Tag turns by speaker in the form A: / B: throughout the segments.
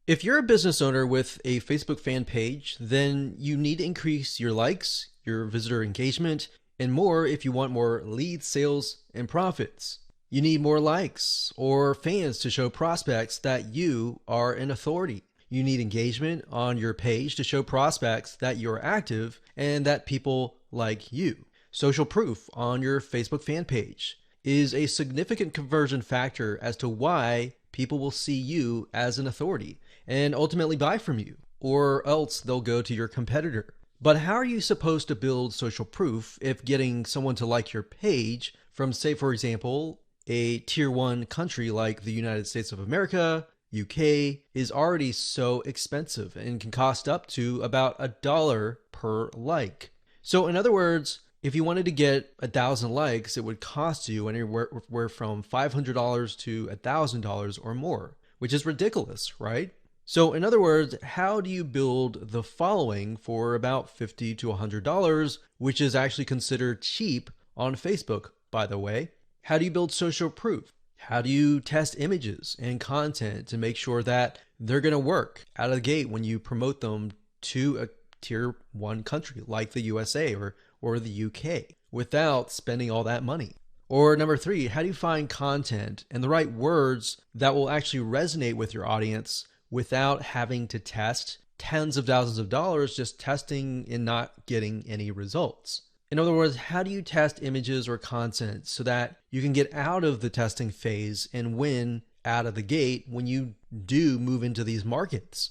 A: If you're a business owner with a Facebook fan page, then you need to increase your likes, your visitor engagement, and more if you want more leads, sales, and profits. You need more likes or fans to show prospects that you are an authority. You need engagement on your page to show prospects that you're active and that people like you. Social proof on your Facebook fan page is a significant conversion factor as to why people will see you as an authority and ultimately buy from you, or else they'll go to your competitor. But how are you supposed to build social proof if getting someone to like your page from, say, for example, a tier one country like the United States of America, UK, is already so expensive and can cost up to about $1 per like? So, in other words, if you wanted to get 1,000 likes, it would cost you anywhere from $500 to $1,000 or more, which is ridiculous, right? So, in other words, how do you build the following for about $50 to $100, which is actually considered cheap on Facebook, by the way? How do you build social proof? How do you test images and content to make sure that they're going to work out of the gate when you promote them to a tier one country like the USA or the UK without spending all that money? Or number three, how do you find content and the right words that will actually resonate with your audience without having to test tens of thousands of dollars just testing and not getting any results? In other words, how do you test images or content so that you can get out of the testing phase and win out of the gate when you do move into these markets?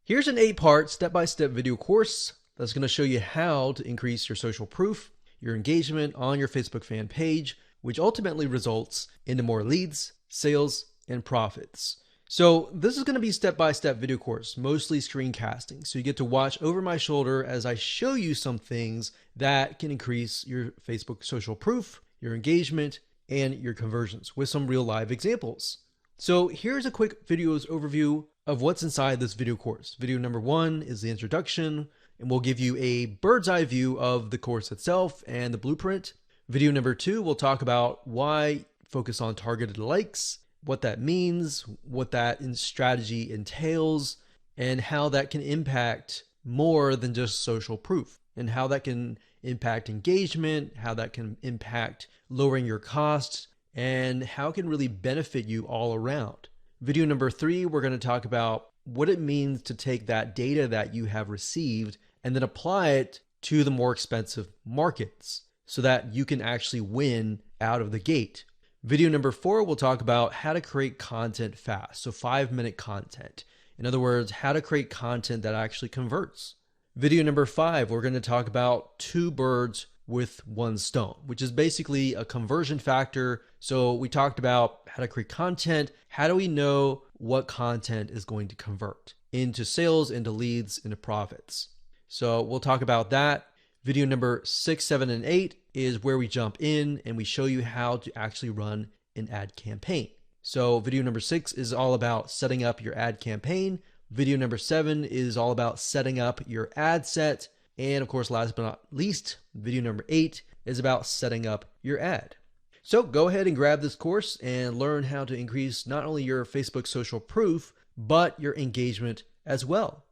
A: Here's an 8-part step-by-step video course that's going to show you how to increase your social proof, your engagement on your Facebook fan page, which ultimately results into more leads, sales, and profits. So this is going to be a step-by-step video course, mostly screencasting. So you get to watch over my shoulder as I show you some things that can increase your Facebook social proof, your engagement, and your conversions with some real live examples. So here's a quick video's overview of what's inside this video course. Video number 1 is the introduction, and we'll give you a bird's eye view of the course itself and the blueprint. Video number 2, we'll talk about why focus on targeted likes, what that means, what that strategy entails, and how that can impact more than just social proof, and how that can impact engagement, how that can impact lowering your costs, and how it can really benefit you all around. Video number 3, we're going to talk about what it means to take that data that you have received and then apply it to the more expensive markets so that you can actually win out of the gate. Video number 4, we'll talk about how to create content fast. So 5-minute content. In other words, how to create content that actually converts. Video number 5, we're going to talk about 2 birds with 1 stone, which is basically a conversion factor. So we talked about how to create content. How do we know what content is going to convert into sales, into leads, into profits? So we'll talk about that. Video number 6, 7, and 8 is where we jump in and we show you how to actually run an ad campaign. So video number 6 is all about setting up your ad campaign. Video number 7 is all about setting up your ad set. And of course, last but not least, video number 8 is about setting up your ad. So go ahead and grab this course and learn how to increase not only your Facebook social proof, but your engagement as well.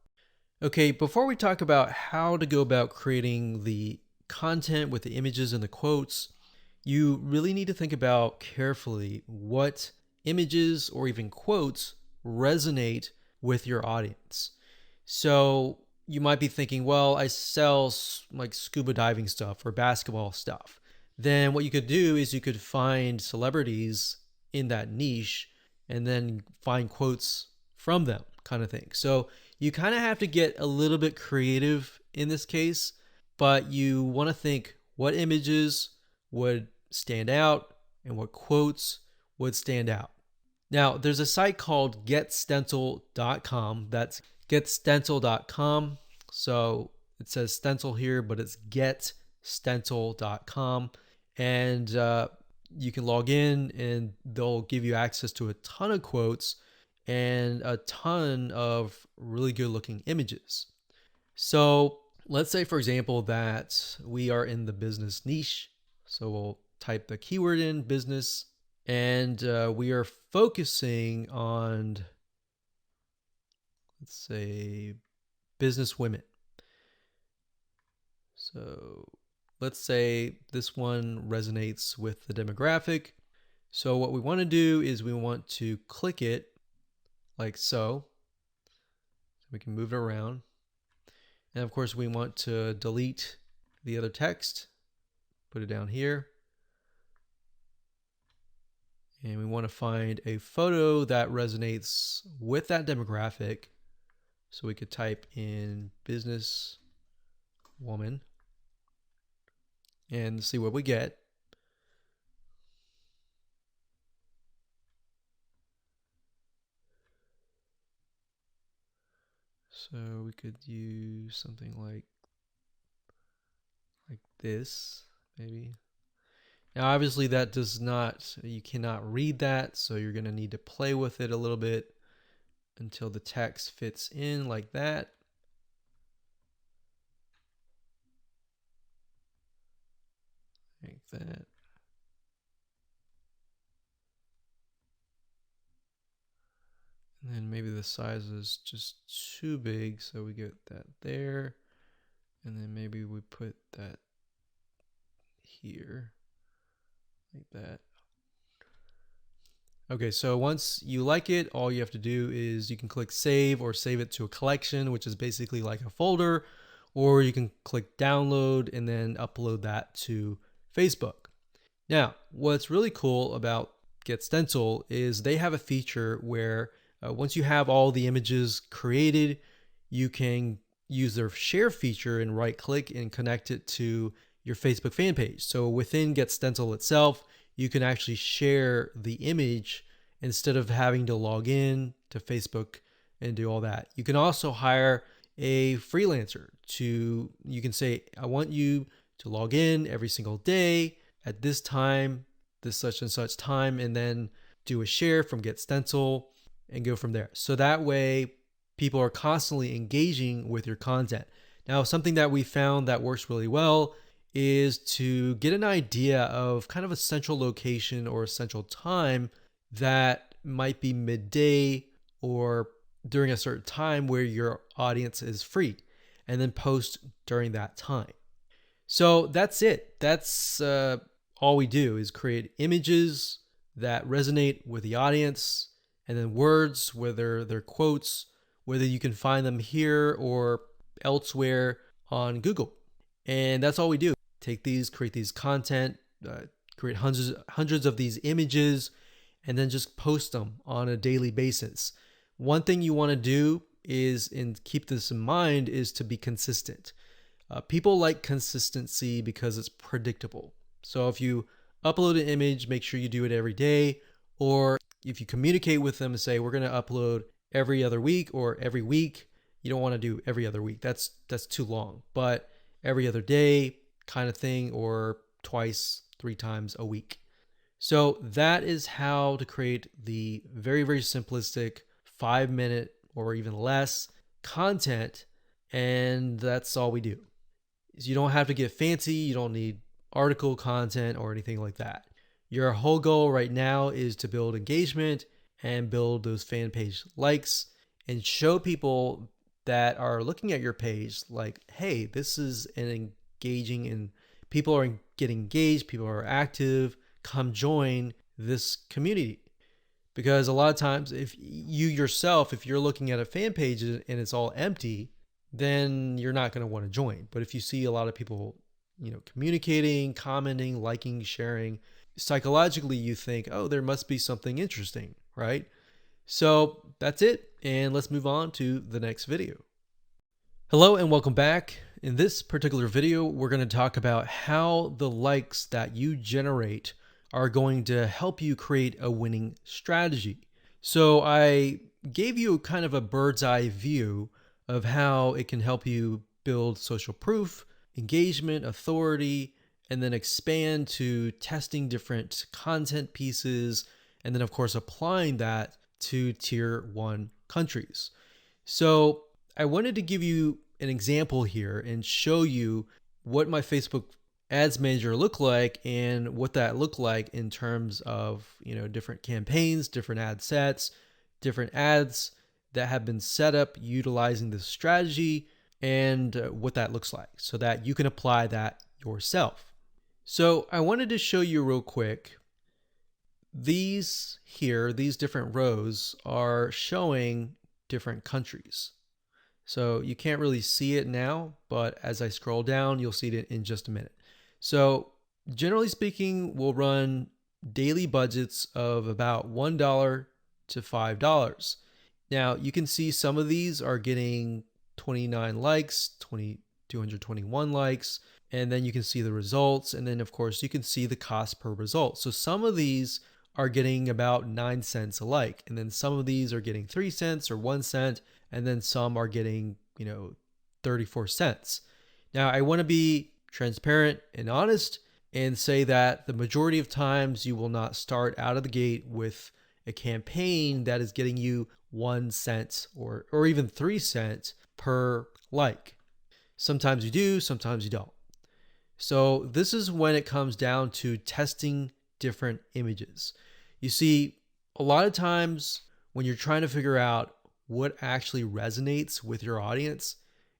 A: Okay, before we talk about how to go about creating the content with the images and the quotes, you really need to think about carefully what images or even quotes resonate with your audience. So you might be thinking, well, I sell like scuba diving stuff or basketball stuff. Then what you could do is you could find celebrities in that niche and then find quotes from them, kind of thing. So you kind of have to get a little bit creative in this case, but you want to think what images would stand out and what quotes would stand out. Now, there's a site called getstencil.com. That's getstencil.com. So it says stencil here, but it's getstencil.com. And you can log in and they'll give you access to a ton of quotes and a ton of really good looking images. So let's say, for example, that we are in the business niche. So we'll type the keyword in business and we are focusing on let's say business women. So let's say this one resonates with the demographic. So what we want to do is we want to click it like so. We can move it around. And of course we want to delete the other text, put it down here. And we want to find a photo that resonates with that demographic. So we could type in business woman and see what we get. So we could use something like this, maybe. Now, obviously that does not, you cannot read that. So you're going to need to play with it a little bit until the text fits in like that. Like that. And then maybe the size is just too big, so we get that there. And then maybe we put that here, like that. Okay, so once you like it, all you have to do is you can click save or save it to a collection, which is basically like a folder, or you can click download and then upload that to Facebook. Now, what's really cool about GetStencil is they have a feature where once you have all the images created, you can use their share feature and right click and connect it to your Facebook fan page. So within GetStencil itself, you can actually share the image instead of having to log in to Facebook and do all that. You can also hire a freelancer you can say, I want you to log in every single day at this time, this such and such time, and then do a share from GetStencil and go from there. So that way people are constantly engaging with your content. Now, something that we found that works really well is to get an idea of kind of a central location or a central time that might be midday or during a certain time where your audience is free, and then post during that time. So that's it. That's all we do is create images that resonate with the audience, and then words, whether they're quotes, whether you can find them here or elsewhere on Google. And that's all we do. Take these, create these content, create hundreds of these images, and then just post them on a daily basis. One thing you want to do is, and keep this in mind, is to be consistent. People like consistency because it's predictable. So if you upload an image, make sure you do it every day. Or if you communicate with them and say, we're going to upload every other week or every week, you don't want to do every other week. That's too long. But every other day kind of thing, or twice, 3 times a week. So that is how to create the very, very simplistic 5-minute or even less content. And that's all we do. So you don't have to get fancy. You don't need article content or anything like that. Your whole goal right now is to build engagement and build those fan page likes and show people that are looking at your page like, hey, this is an engaging, and people are getting engaged, people are active, come join this community. Because a lot of times if you're looking at a fan page and it's all empty, then you're not going to want to join. But if you see a lot of people, communicating, commenting, liking, sharing, psychologically you think, oh, there must be something interesting, right? So that's it. And let's move on to the next video. Hello and welcome back. In this particular video, we're going to talk about how the likes that you generate are going to help you create a winning strategy. So I gave you kind of a bird's eye view of how it can help you build social proof, engagement, authority, and then expand to testing different content pieces, and then of course applying that to tier 1 countries. So I wanted to give you an example here and show you what my Facebook Ads Manager looked like and what that looked like in terms of different campaigns, different ad sets, different ads that have been set up utilizing this strategy and what that looks like so that you can apply that yourself. So I wanted to show you real quick. These different rows are showing different countries. So you can't really see it now, but as I scroll down, you'll see it in just a minute. So generally speaking, we'll run daily budgets of about $1 to $5. Now you can see some of these are getting 29 likes, 221 likes, and then you can see the results. And then of course you can see the cost per result. So some of these are getting about 9 cents a like. And then some of these are getting 3 cents or 1 cent. And then some are getting, 34 cents. Now I want to be transparent and honest and say that the majority of times you will not start out of the gate with a campaign that is getting you 1 cent or even 3 cents per like. Sometimes you do, sometimes you don't. So this is when it comes down to testing different images. You see, a lot of times when you're trying to figure out what actually resonates with your audience,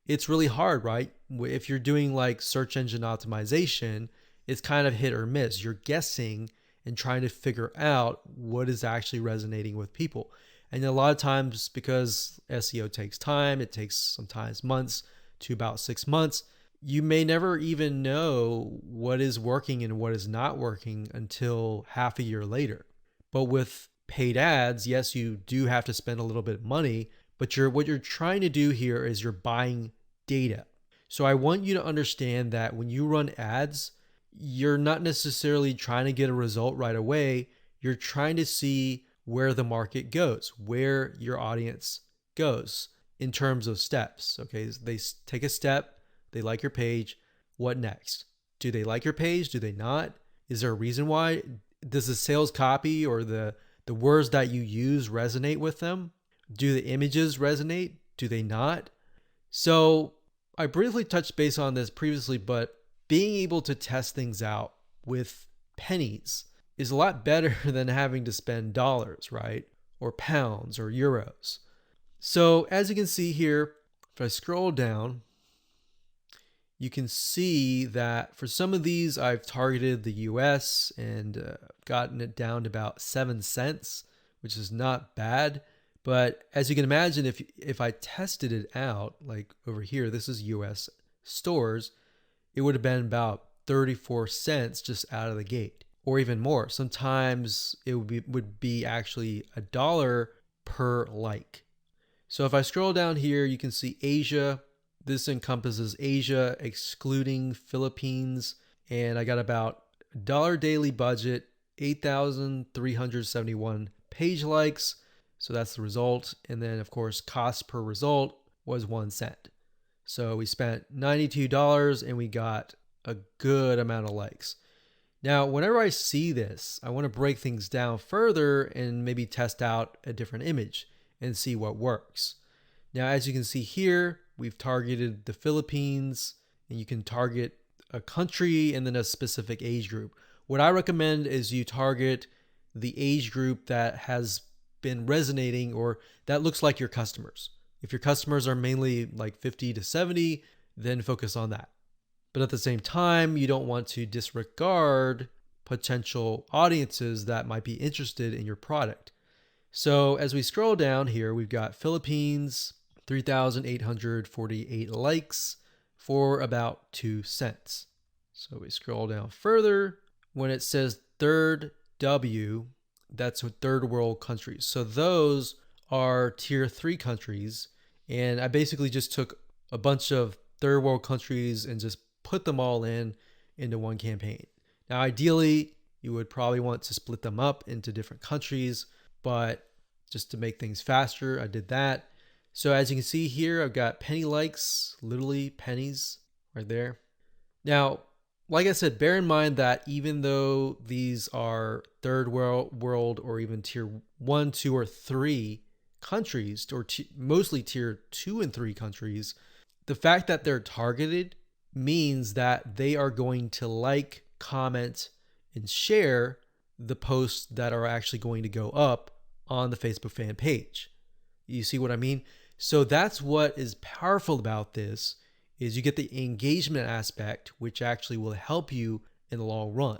A: it's really hard, right? If you're doing like search engine optimization, it's kind of hit or miss. You're guessing and trying to figure out what is actually resonating with people. And a lot of times, because SEO takes time, it takes sometimes months to about 6 months, you may never even know what is working and what is not working until half a year later. But with paid ads, yes, you do have to spend a little bit of money, but what you're trying to do here is you're buying data. So I want you to understand that when you run ads, you're not necessarily trying to get a result right away. You're trying to see where the market goes, where your audience goes in terms of steps. Okay, they take a step, they like your page. What next? Do they like your page? Do they not? Is there a reason why? Does the sales copy or the words that you use resonate with them? Do the images resonate? Do they not? So I briefly touched base on this previously, but being able to test things out with pennies is a lot better than having to spend dollars, right? Or pounds or euros. So as you can see here, if I scroll down, you can see that for some of these, I've targeted the US and gotten it down to about 7 cents, which is not bad. But as you can imagine, if I tested it out, like over here, this is US stores, it would have been about 34 cents just out of the gate, or even more. Sometimes it would be actually $1 per like. So if I scroll down here, you can see Asia. This encompasses Asia, excluding Philippines. And I got about $1 daily budget, 8,371 page likes. So that's the result. And then of course, cost per result was 1 cent. So we spent $92 and we got a good amount of likes. Now, whenever I see this, I want to break things down further and maybe test out a different image and see what works. Now, as you can see here, we've targeted the Philippines, and you can target a country and then a specific age group. What I recommend is you target the age group that has been resonating or that looks like your customers. If your customers are mainly like 50 to 70, then focus on that. But at the same time, you don't want to disregard potential audiences that might be interested in your product. So as we scroll down here, we've got Philippines, 3,848 likes for about 2 cents. So we scroll down further. When it says third W, that's third world countries. So those are tier 3 countries. And I basically just took a bunch of third world countries and just put them all into one campaign. Now, ideally, you would probably want to split them up into different countries, but just to make things faster, I did that. So as you can see here, I've got penny likes, literally pennies right there. Now, like I said, bear in mind that even though these are third world or even tier 1, 2, or 3 countries, or mostly tier 2 and 3 countries, the fact that they're targeted means that they are going to like, comment, and share the posts that are actually going to go up on the Facebook fan page. You see what I mean? So that's what is powerful about this is you get the engagement aspect, which actually will help you in the long run.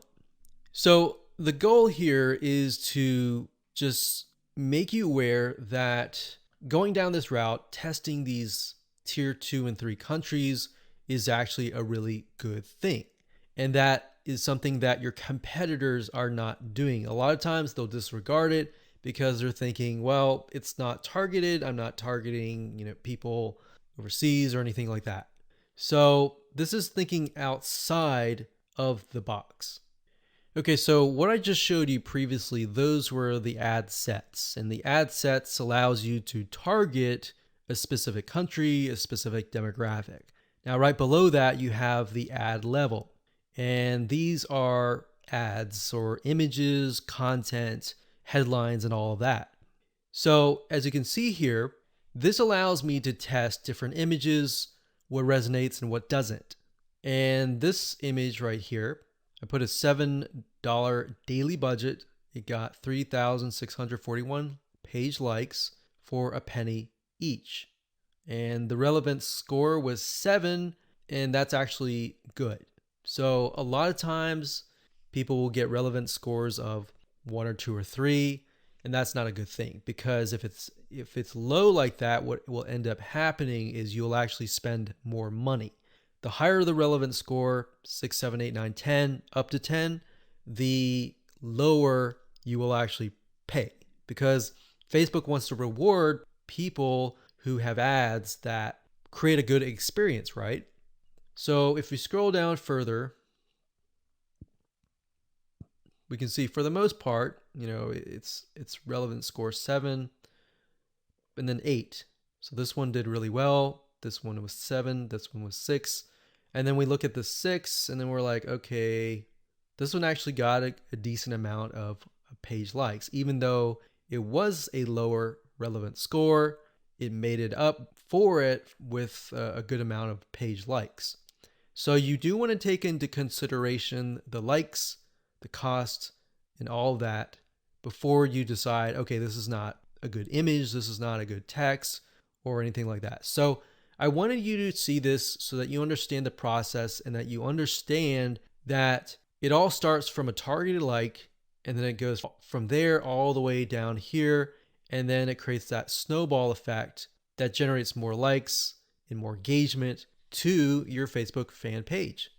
A: So the goal here is to just make you aware that going down this route, testing these tier 2 and 3 countries is actually a really good thing. And that is something that your competitors are not doing. A lot of times they'll disregard it because they're thinking, well, it's not targeted. I'm not targeting, people overseas or anything like that. So this is thinking outside of the box. Okay, so what I just showed you previously, those were the ad sets. And the ad sets allows you to target a specific country, a specific demographic. Now, right below that, you have the ad level. And these are ads or images, content, headlines, and all of that. So as you can see here, this allows me to test different images, what resonates and what doesn't. And this image right here, I put a $7 daily budget. It got 3,641 page likes for a penny each. And the relevance score was 7, and that's actually good. So a lot of times people will get relevance scores of 1 or 2 or 3, and that's not a good thing, because if it's low like that, what will end up happening is you'll actually spend more money. The higher the relevance score, 6, 7, 8, 9, 10, up to 10, the lower you will actually pay, because Facebook wants to reward people who have ads that create a good experience, right? So if we scroll down further, we can see for the most part, it's relevance score 7 and then 8. So this one did really well. This one was 7. This one was 6. And then we look at the 6 and then we're like, okay, this one actually got a decent amount of page likes. Even though it was a lower relevant score, it made it up for it with a good amount of page likes. So you do want to take into consideration the likes, the cost, and all of that before you decide, okay, this is not a good image, this is not a good text, or anything like that. So I wanted you to see this so that you understand the process and that you understand that it all starts from a targeted like, and then it goes from there all the way down here, and then it creates that snowball effect that generates more likes and more engagement to your Facebook fan page.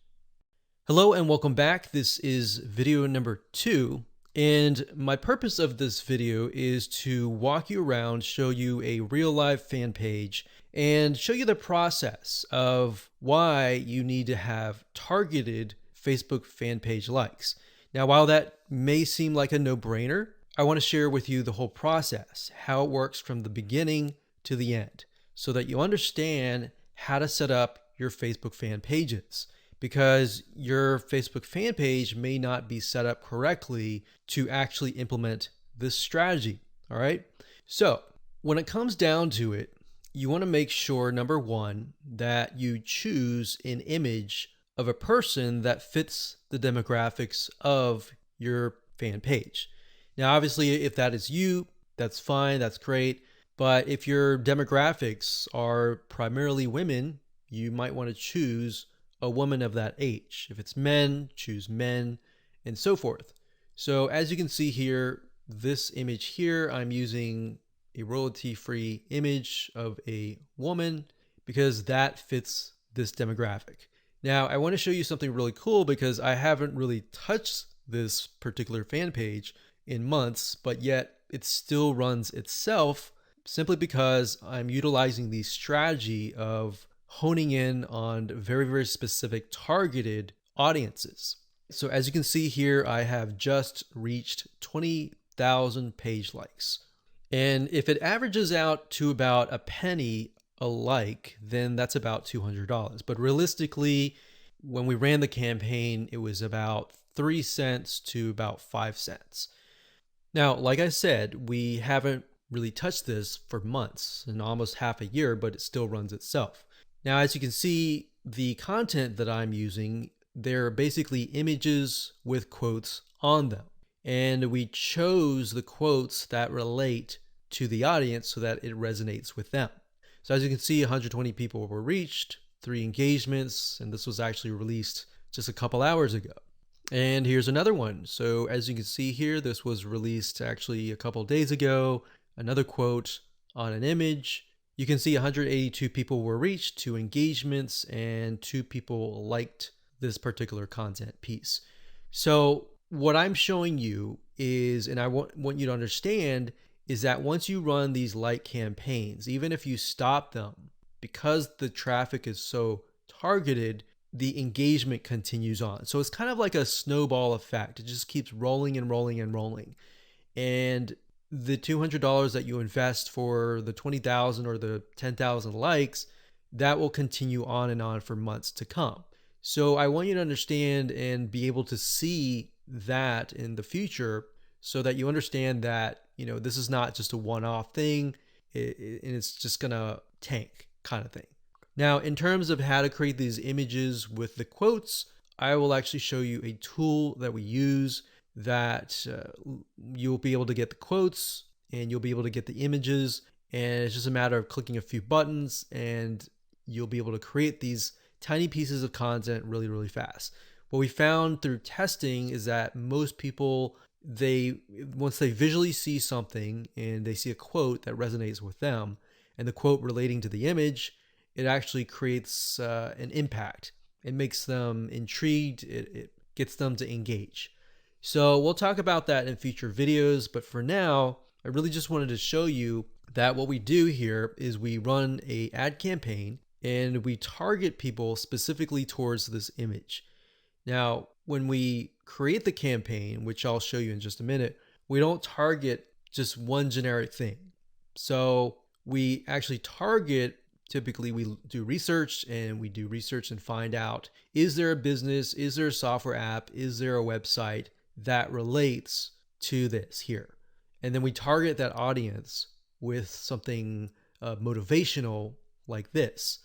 A: Hello and welcome back. This is video number 2. And my purpose of this video is to walk you around, show you a real live fan page, and show you the process of why you need to have targeted Facebook fan page likes. Now, while that may seem like a no-brainer, I want to share with you the whole process, how it works from the beginning to the end, so that you understand how to set up your Facebook fan pages, because your Facebook fan page may not be set up correctly to actually implement this strategy. All right. So when it comes down to it, you want to make sure, number one, that you choose an image of a person that fits the demographics of your fan page. Now, obviously, if that is you, that's fine, that's great. But if your demographics are primarily women, you might want to choose a woman of that age. If it's men, choose men, and so forth. So as you can see here, this image here, I'm using a royalty-free image of a woman because that fits this demographic. Now, I want to show you something really cool because I haven't really touched this particular fan page in months, but yet it still runs itself simply because I'm utilizing the strategy of honing in on very, very specific targeted audiences. So as you can see here, I have just reached 20,000 page likes. And if it averages out to about a penny a like, then that's about $200. But realistically, when we ran the campaign, it was about 3 cents to about 5 cents. Now, like I said, we haven't really touched this for months and almost half a year, but it still runs itself. Now, as you can see, the content that I'm using, they're basically images with quotes on them. And we chose the quotes that relate to the audience so that it resonates with them. So as you can see, 120 people were reached, 3 engagements, and this was actually released just a couple hours ago. And here's another one. So as you can see here, this was released actually a couple days ago. Another quote on an image. You can see 182 people were reached, 2 engagements, and 2 people liked this particular content piece. So what I'm showing you is, and I want you to understand, is that once you run these like campaigns, even if you stop them, because the traffic is so targeted, the engagement continues on. So it's kind of like a snowball effect. It just keeps rolling and rolling and rolling. And the $200 that you invest for the 20,000 or the 10,000 likes, that will continue on and on for months to come. So I want you to understand and be able to see that in the future so that you understand that, this is not just a one-off thing and it's just gonna tank kind of thing. Now, in terms of how to create these images with the quotes, I will actually show you a tool that we use that you'll be able to get the quotes and you'll be able to get the images, and it's just a matter of clicking a few buttons and you'll be able to create these tiny pieces of content really, really fast. What we found through testing is that most people, once they visually see something and they see a quote that resonates with them and the quote relating to the image, it actually creates an impact. It makes them intrigued. It gets them to engage. So we'll talk about that in future videos, but for now, I really just wanted to show you that what we do here is we run an ad campaign and we target people specifically towards this image. Now, when we create the campaign, which I'll show you in just a minute, we don't target just one generic thing. So we actually target, typically we do research and find out, is there a business, is there a software app, is there a website that relates to this here? And then we target that audience with something motivational like this.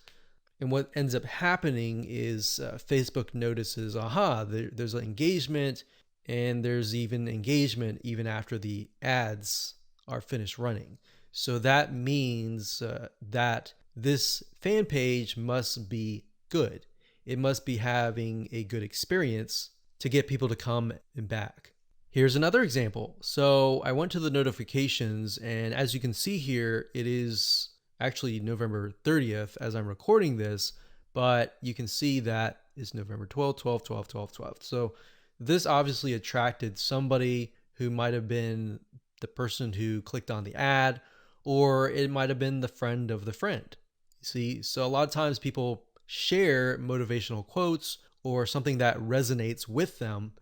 A: And what ends up happening is Facebook notices, there's an engagement, and there's even engagement even after the ads are finished running. So that means that this fan page must be good. It must be having a good experience to get people to come and back. Here's another example. So I went to the notifications, and as you can see here, it is actually November 30th as I'm recording this, but you can see that it's November 12th, 12th, 12th, 12th, 12th. So this obviously attracted somebody who might have been the person who clicked on the ad, or it might have been the friend of the friend. See, so a lot of times people share motivational quotes or something that resonates with them,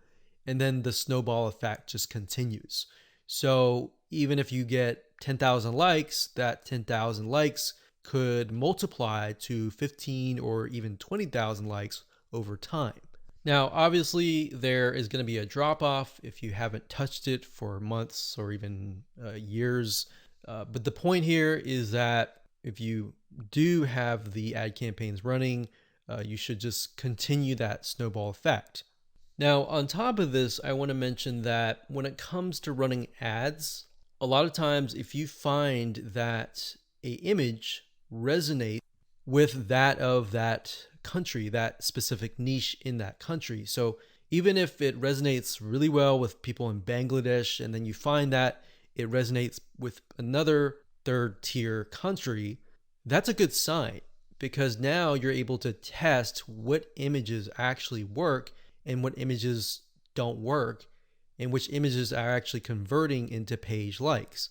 A: and then the snowball effect just continues. So even if you get 10,000 likes, that 10,000 likes could multiply to 15 or even 20,000 likes over time. Now, obviously, there is going to be a drop off if you haven't touched it for months or even years. But the point here is that if you do have the ad campaigns running, you should just continue that snowball effect. Now, on top of this, I want to mention that when it comes to running ads, a lot of times if you find that an image resonates with that of that country, that specific niche in that country. So even if it resonates really well with people in Bangladesh, and then you find that it resonates with another third tier country, that's a good sign, because now you're able to test what images actually work and what images don't work, and which images are actually converting into page likes.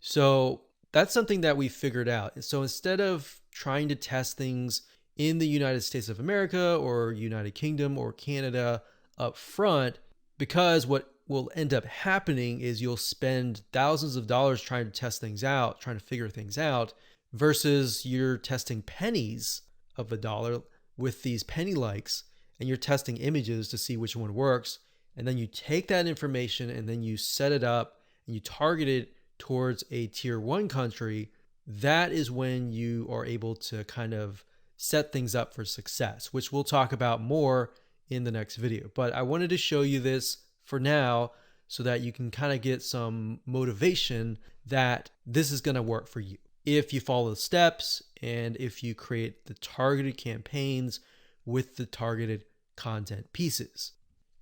A: So that's something that we figured out. So instead of trying to test things in the United States of America or United Kingdom or Canada up front, because what will end up happening is you'll spend thousands of dollars trying to test things out, trying to figure things out, versus you're testing pennies of a dollar with these penny likes, and you're testing images to see which one works. And then you take that information and then you set it up and you target it towards a tier 1 country. That is when you are able to kind of set things up for success, which we'll talk about more in the next video. But I wanted to show you this for now so that you can kind of get some motivation that this is going to work for you if you follow the steps and if you create the targeted campaigns with the targeted content pieces.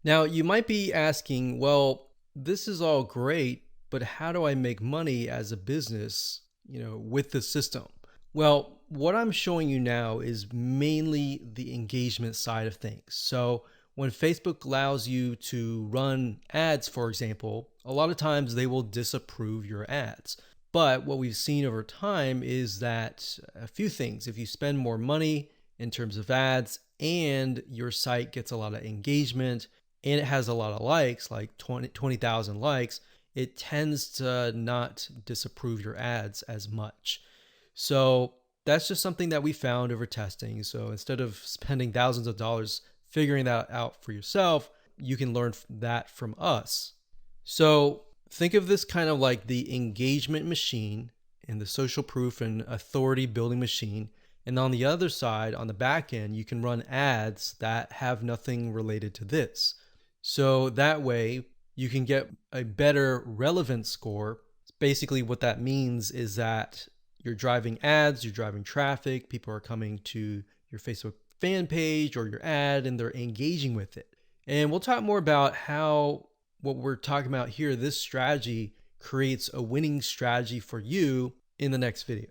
A: Now, you might be asking, well, this is all great, but how do I make money as a business, with the system? Well, what I'm showing you now is mainly the engagement side of things. So when Facebook allows you to run ads, for example, a lot of times they will disapprove your ads. But what we've seen over time is that a few things. If you spend more money in terms of ads and your site gets a lot of engagement and it has a lot of likes, like 20,000 likes, it tends to not disapprove your ads as much. So that's just something that we found over testing. So instead of spending thousands of dollars figuring that out for yourself, you can learn that from us. So think of this kind of like the engagement machine and the social proof and authority building machine. And on the other side, on the back end, you can run ads that have nothing related to this. So that way you can get a better relevance score. Basically, what that means is that you're driving ads, you're driving traffic, people are coming to your Facebook fan page or your ad and they're engaging with it. And we'll talk more about how what we're talking about here, this strategy creates a winning strategy for you in the next video.